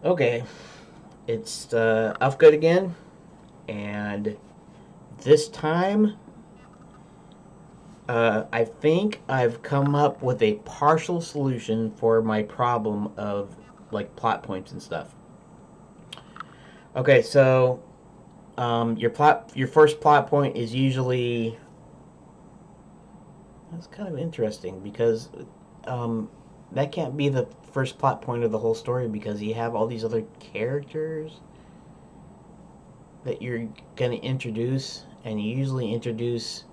Okay, it's Uhfgood again, and this time I think I've come up with a partial solution for my problem of like plot points and stuff. Okay, so your first plot point is usually that's kind of interesting because um, that can't be the first plot point of the whole story because you have all these other characters that you're going to introduce, and you usually introduce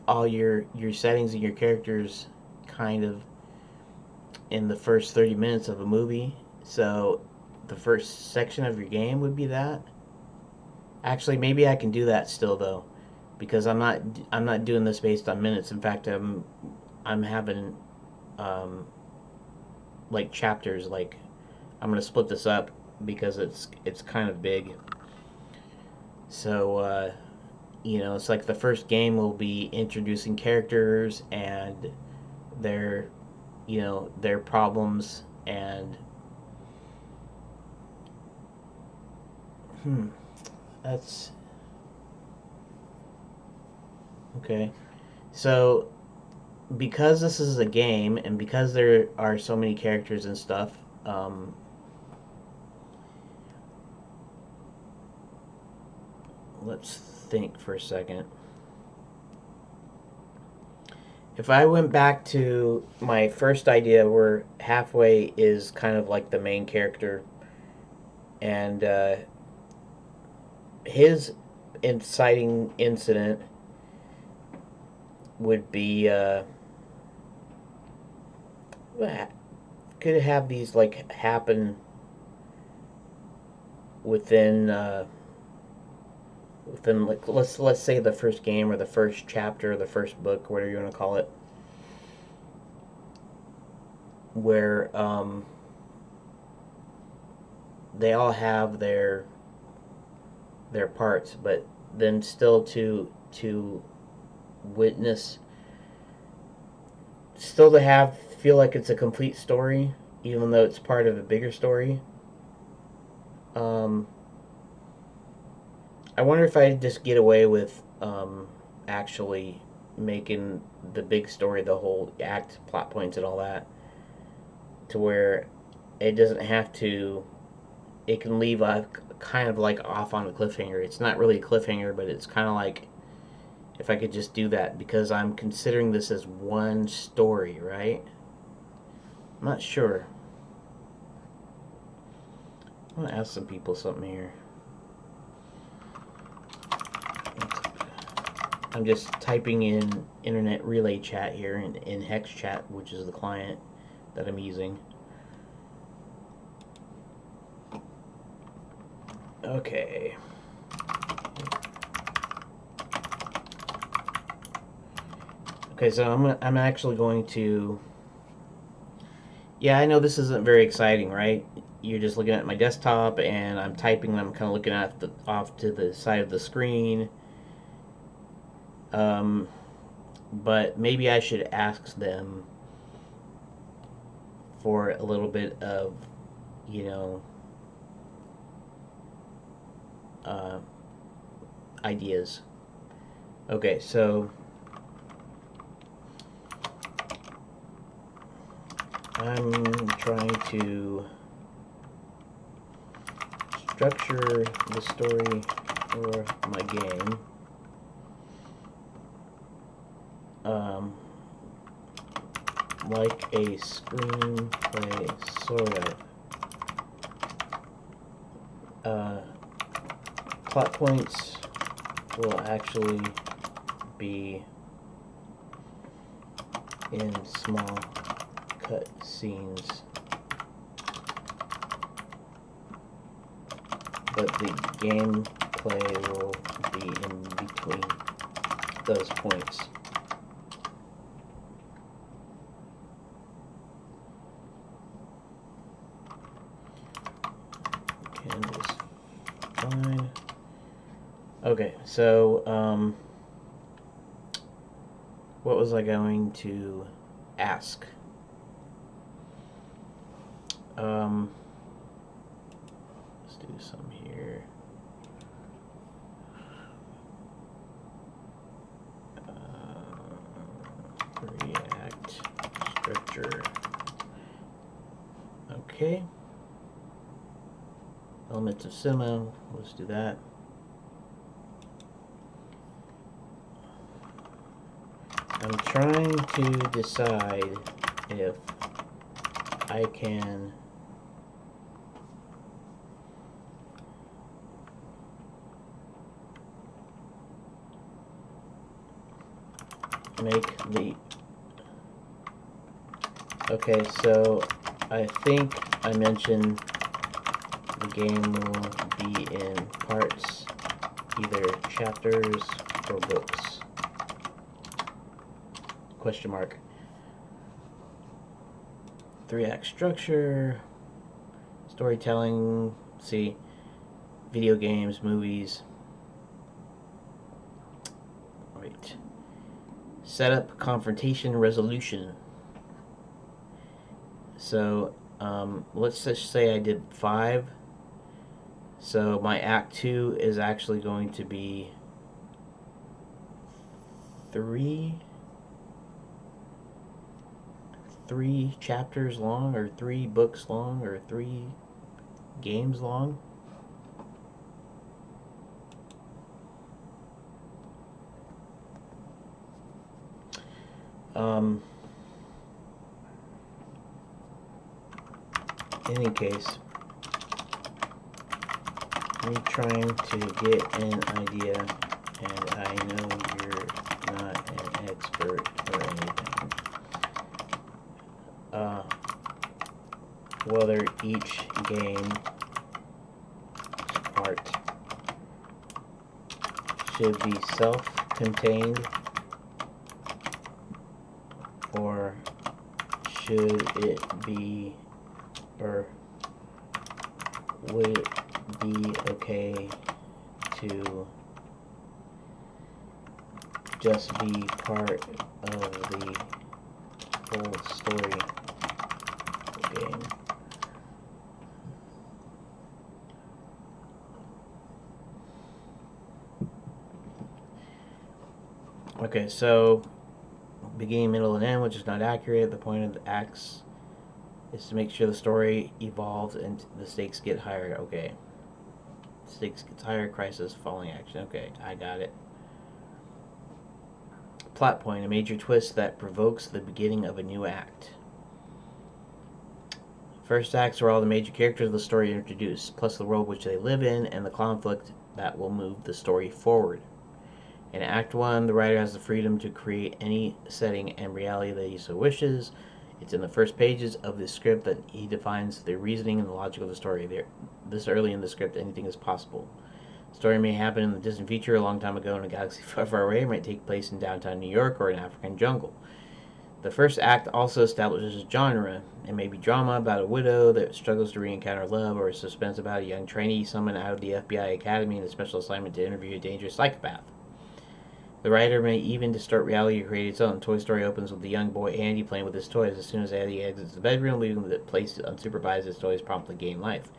all your settings and your characters kind of in the first 30 minutes of a movie. So the first section of your game would be that. Actually, maybe I can do that still though, because I'm not doing this based on minutes. In fact, I'm having um, like chapters. Like I'm gonna split this up because it's kind of big. So it's like the first game will be introducing characters and their their problems and hmm that's okay. So because this is a game and because there are so many characters and stuff, let's think for a second. If I went back to my first idea where halfway is kind of like the main character and his inciting incident would be could have these like happen within within like let's say the first game or the first chapter or the first book, whatever you want to call it, where they all have their parts, but then still to witness, still to have feel like it's a complete story, even though it's part of a bigger story. Um, I wonder if I just get away with actually making the big story, the whole act, plot points, and all that, to where it doesn't have to. It can leave a kind of like off on a cliffhanger. It's not really a cliffhanger, but it's kind of like if I could just do that because I'm considering this as one story, right? I'm not sure. I'm gonna ask some people something here. I'm just typing in internet relay chat here in Hex Chat, which is the client that I'm using. Okay. Okay, so I'm actually going to. Yeah, I know this isn't very exciting, right? You're just looking at my desktop, and I'm typing, and I'm kind of looking at the off to the side of the screen. Um, but maybe I should ask them for a little bit of, you know, uh, ideas. Okay, so I'm trying to structure the story for my game. Like a screenplay, sort of. Plot points will actually be in small cut scenes, but the gameplay will be in between those points. Canvas, fine. Okay, so what was I going to ask? Um, do some here. React structure. Okay. Elements of cinema. Let's do that. I'm trying to decide if I can make the... Okay, so I think I mentioned the game will be in parts, either chapters or books. Question mark. 3-act structure, storytelling, see, video games, movies. Right. Setup, confrontation, resolution. So let's just say I did 5. So my Act 2 is actually going to be 3 chapters long, or 3 books long, or 3 games long. In any case, I'm trying to get an idea, and I know you're not an expert or anything, whether each game part should be self-contained, or should it be, or would it be okay to just be part of the whole story game? Okay, so beginning, middle, and end, which is not accurate. The point of the acts is to make sure the story evolves and the stakes get higher. Okay. Stakes gets higher, crisis, falling action. Okay, I got it. Plot point, a major twist that provokes the beginning of a new act. First acts are all the major characters of the story introduced, plus the world which they live in and the conflict that will move the story forward. In Act 1, the writer has the freedom to create any setting and reality that he so wishes. It's in the first pages of the script that he defines the reasoning and the logic of the story. This early in the script, anything is possible. The story may happen in the distant future, a long time ago in a galaxy far, far away. It might take place in downtown New York or an African jungle. The first act also establishes a genre. It may be drama about a widow that struggles to re-encounter love, or suspense about a young trainee summoned out of the FBI Academy in a special assignment to interview a dangerous psychopath. The writer may even distort reality or create its own. Toy Story opens with the young boy Andy playing with his toys. As soon as Andy exits the bedroom, leaving the place unsupervised, his toys promptly gain life.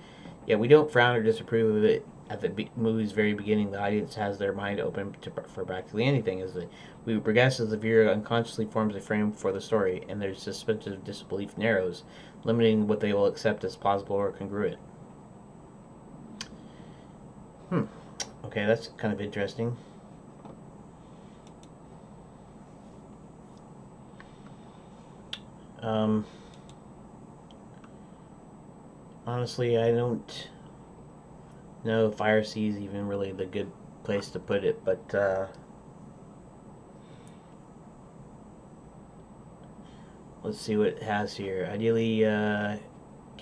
Yet we don't frown or disapprove of it. At the movie's very beginning, the audience has their mind open for practically anything. As the movie progresses, the viewer unconsciously forms a frame for the story, and their suspension of disbelief narrows, limiting what they will accept as plausible or congruent. Okay, that's kind of interesting. Honestly, I don't know if IRC is even really the good place to put it, but let's see what it has here. Ideally, can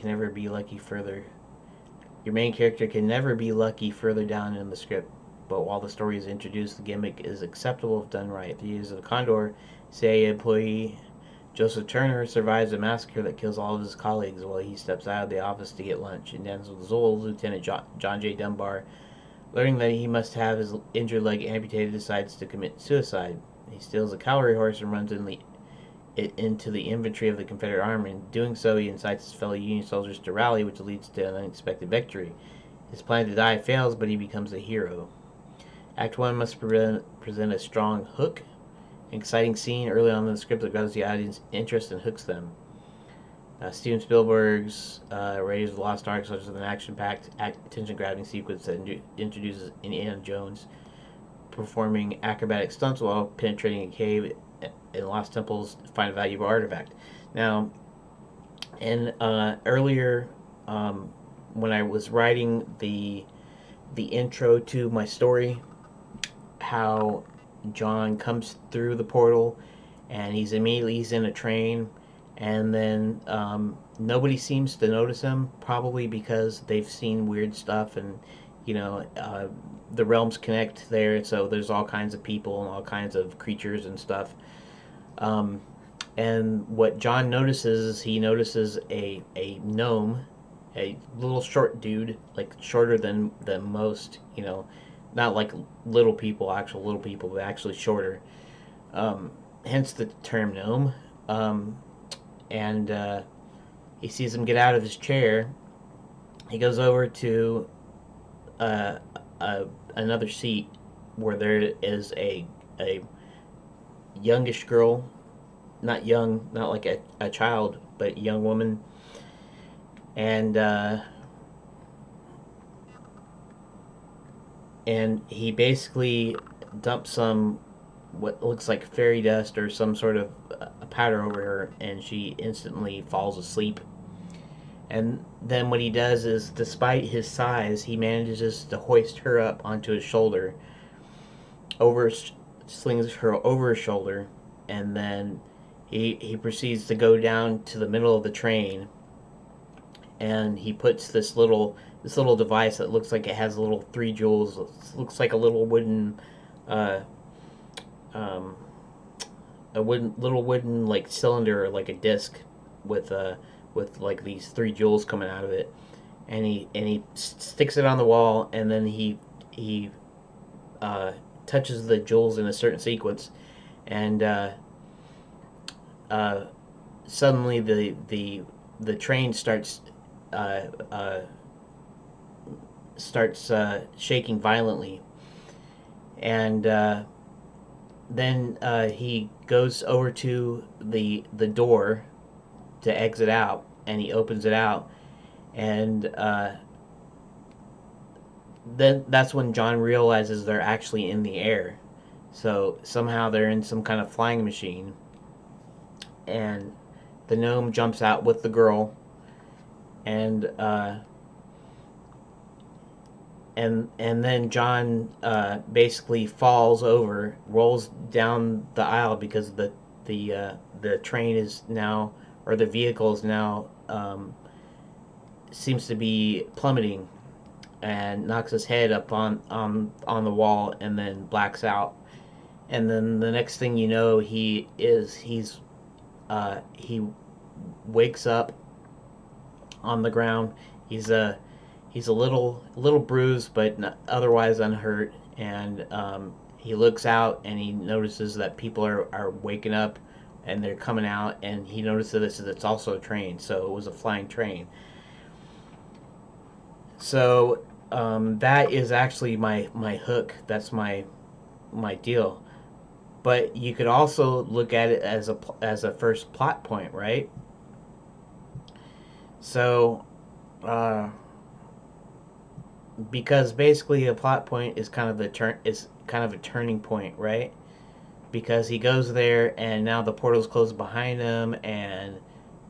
never be lucky further. Your main character can never be lucky further down in the script, but while the story is introduced, the gimmick is acceptable if done right. The use of the Condor, CIA employee Joseph Turner survives a massacre that kills all of his colleagues while he steps out of the office to get lunch. In Denzel Zoll, Lieutenant John J. Dunbar, learning that he must have his injured leg amputated, decides to commit suicide. He steals a cavalry horse and runs it into the infantry of the Confederate Army. In doing so, he incites his fellow Union soldiers to rally, which leads to an unexpected victory. His plan to die fails, but he becomes a hero. Act 1 must present a strong hook, an exciting scene early on in the script that grabs the audience interest and hooks them. Steven Spielberg's Raiders of the Lost Ark such as an action-packed, attention-grabbing sequence that introduces Indiana Jones performing acrobatic stunts while penetrating a cave in Lost Temples to find a valuable artifact. Now, and earlier, when I was writing the intro to my story, how John comes through the portal and he's in a train, and then nobody seems to notice him, probably because they've seen weird stuff, and the realms connect there, so there's all kinds of people and all kinds of creatures and stuff. And what John notices is he notices a gnome, a little short dude, like shorter than most, not like actual little people, but actually shorter. Hence the term gnome. And he sees him get out of his chair. He goes over to another seat where there is a youngish girl, not young, not like a child, but a young woman, and he basically dumps some what looks like fairy dust or some sort of powder over her, and she instantly falls asleep. And then what he does is, despite his size, he manages to hoist her up onto his shoulder, slings her over his shoulder, and then he proceeds to go down to the middle of the train, and he puts this little device that looks like it has little 3 jewels. It looks like a little wooden little wooden like cylinder, like a disc with like these 3 jewels coming out of it, and he sticks it on the wall, and then he touches the jewels in a certain sequence, and suddenly the train starts shaking violently, and then he goes over to the door to exit out, and he opens it out, and then that's when John realizes they're actually in the air. So somehow they're in some kind of flying machine, and the gnome jumps out with the girl, and then John basically falls over, rolls down the aisle because the train is now, or the vehicle is now, seems to be plummeting, and knocks his head up on the wall, and then blacks out. And then the next thing you know, he wakes up on the ground. He's a little bruised, but not otherwise unhurt. And he looks out, and he notices that people are waking up, and they're coming out. And he notices that it's also a train, so it was a flying train. So that is actually my hook. That's my deal. But you could also look at it as a first plot point, right? So, because basically a plot point is kind of a turning point, right? Because he goes there, and now the portal's closed behind him, and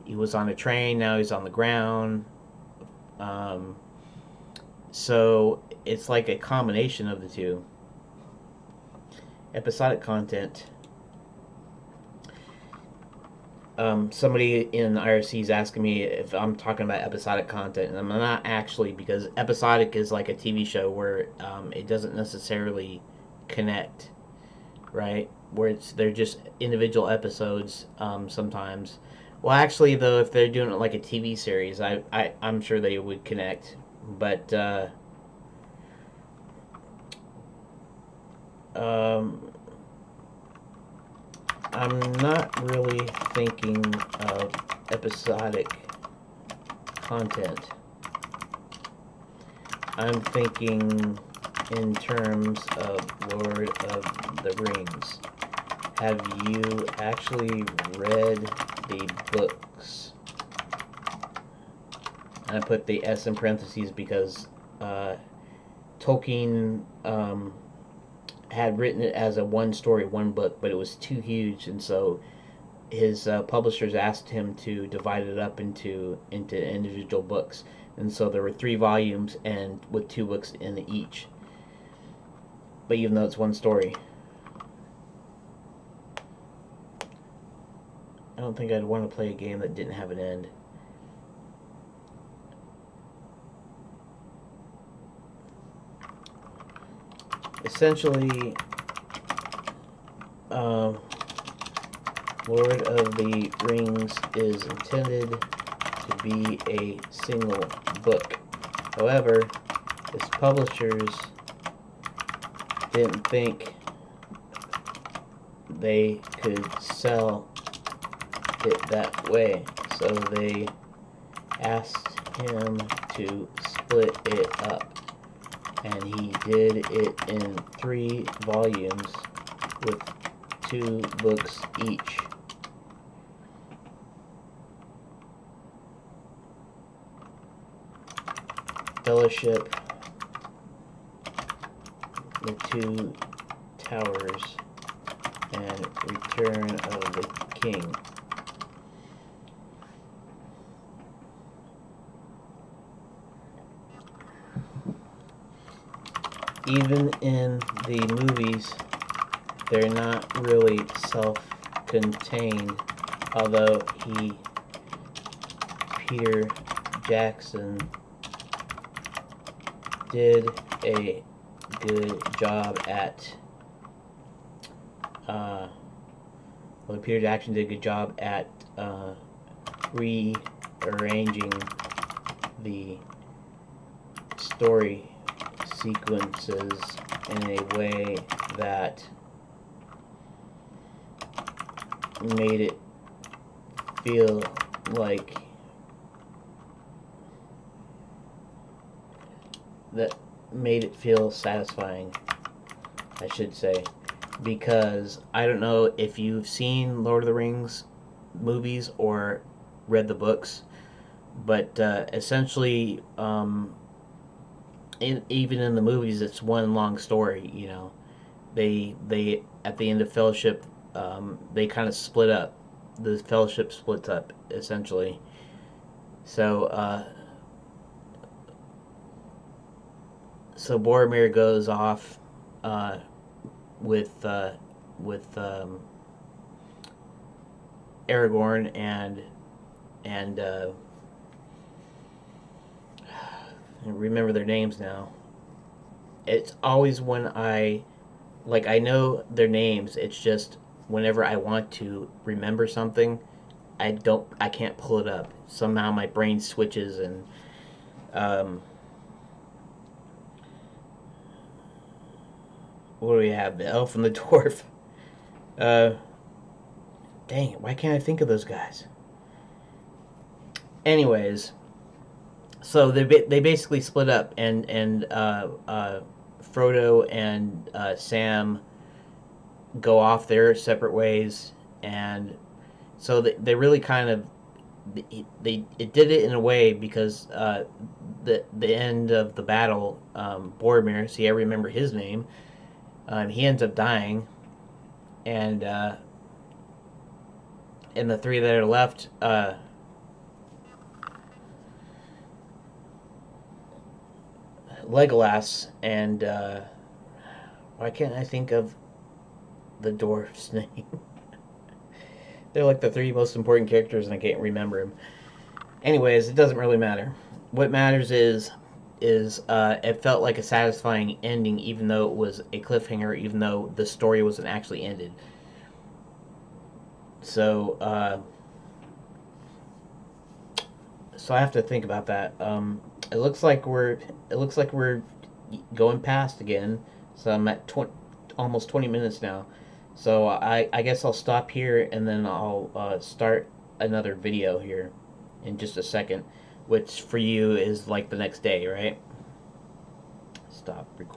he was on a train, now he's on the ground. So it's like a combination of the two. Episodic content. Somebody in IRC is asking me if I'm talking about episodic content, and I'm not actually, because episodic is like a TV show where it doesn't necessarily connect, right? Where they're just individual episodes sometimes. Well, actually, though, if they're doing it like a TV series, I'm sure they would connect, but I'm not really thinking of episodic content. I'm thinking in terms of Lord of the Rings. Have you actually read the books? And I put the S in parentheses because Tolkien had written it as a one story, one book, but it was too huge, and so his publishers asked him to divide it up into individual books, and so there were 3 volumes and with 2 books in each. But even though it's one story, I don't think I'd want to play a game that didn't have an end. Essentially, Lord of the Rings is intended to be a single book. However, its publishers didn't think they could sell it that way, so they asked him to split it up, and he did it in 3 volumes with 2 books each. Fellowship, The Two Towers, and Return of the King. Even in the movies, they're not really self-contained, although Peter Jackson did a good job at Peter Jackson did a good job at rearranging the story sequences in a way that made it feel like satisfying, I should say, because I don't know if you've seen Lord of the Rings movies or read the books, but essentially, even in the movies, it's one long story. You know, they at the end of Fellowship, they kind of split up. The Fellowship splits up essentially. So so Boromir goes off with Aragorn and I remember their names now. It's always when I know their names. It's just whenever I want to remember something, I can't pull it up. Somehow my brain switches and what do we have? The elf and the dwarf. Dang it, why can't I think of those guys? Anyways, so they basically split up, and Frodo and Sam go off their separate ways, and so they really kind of it did it in a way because the end of the battle, Boromir, see, I remember his name. He ends up dying, and the 3 that are left, Legolas and why can't I think of the dwarf's name? They're like the 3 most important characters, and I can't remember them. Anyways, it doesn't really matter. What matters is it felt like a satisfying ending, even though it was a cliffhanger, even though the story wasn't actually ended. So so I have to think about that. It looks like we're going past again. So I'm at almost 20 minutes now. So I guess I'll stop here, and then I'll start another video here in just a second, which for you is like the next day, right? stop recording.